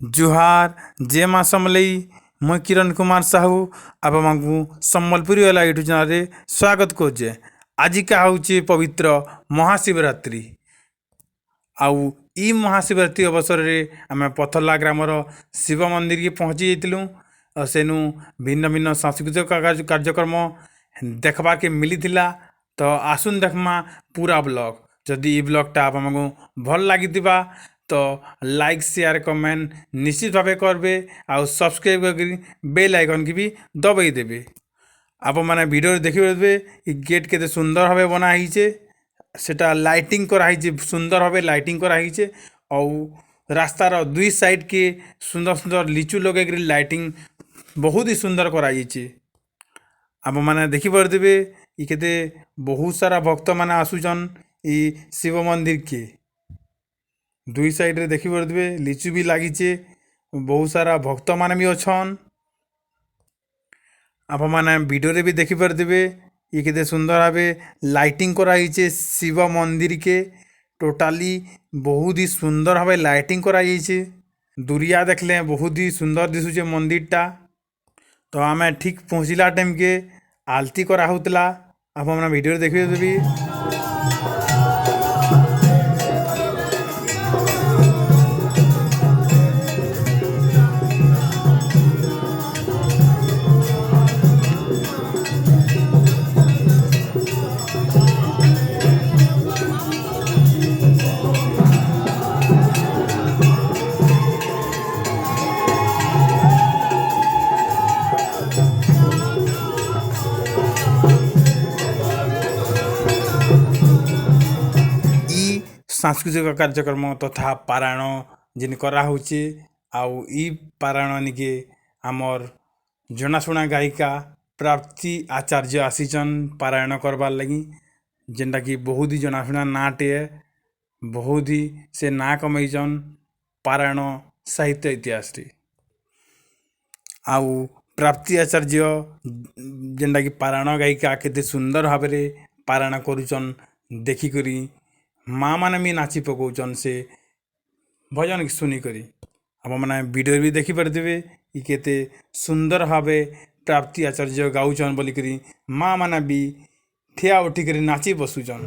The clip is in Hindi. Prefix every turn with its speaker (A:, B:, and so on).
A: जुहार जय माँ समलई मुई किरण कुमार साहू आपको सम्बलपुरी वाला यूट्यूब चैनल स्वागत करुचे। आज का हूँ पवित्र महाशिवरात्रि आउ ई महाशिवरात्रि अवसर में आम पथरला ग्रामर शिव मंदिर के पहुँची जाइलु और सेनु भिन्न भिन्न सांस्कृतिक कार्यक्रम देखबार के मिली। तो आसुन देखमा पूरा ब्लॉग जदि ई ब्लॉगटा आपको भल लगी तो लाइक शेयर कमेंट निश्चित भाव करेंगे आउ सब्सक्राइब कर बेल आइकन की भी दबाई देवे। आप मैंने वीडियो देखिए गेट के सुंदर भाव बनाई सेटा लाइटिंग कराई सुंदर भाव लाइटिंग कराई और रास्तार दुई साइड के सुंदर सुंदर लिचु लगे लाइटिंग बहुत ही सुंदर कराई। आप मैंने देखिपे ये बहुत सारा भक्त मैंने आसुचन ई शिव मंदिर के दुई साइड रे देखिपे लिचु भी लगी बहुत सारा भक्त मान भी अच्छन। आप मैंने वीडियो रे भी देखिपे ये केते सुंदर भाव लाइटिंग कराई शिव मंदिर के टोटाली बहुत ही सुंदर भाव लाइटिंग कराई। दूरिया देखले बहुत ही सुंदर दिशुचे मंदिर टा। तो आम ठीक पहुँचला टाइम के आलती कराला आप वीडियो देखिए भी सांस्कृतिक कार्यक्रम तथा पारायण जिन कराऊँचे आउ ई पारायण निके आमर जनाशुना गायिका प्राप्ति आचार्य आसीचन पारायण करवार लगी जेनटा कि बहुत ही जनाशुना नाटे बहुत ही से ना कमईचन पारायण साहित्य इतिहास आउ प्राप्ति आचार्य जेनटा कि पारायण गायिका केते सुंदर भाव पारायण करुचन देखिकरी माँ मैंने भी नाची पकाउन से भजन शुनिकी आप मैंने वीडियो भी देखिपे ये केते सुंदर भाव प्राप्ति आचार्य गाउचन बोलिकी माँ मैंने भी ठिया उठिक नाची बसुचन।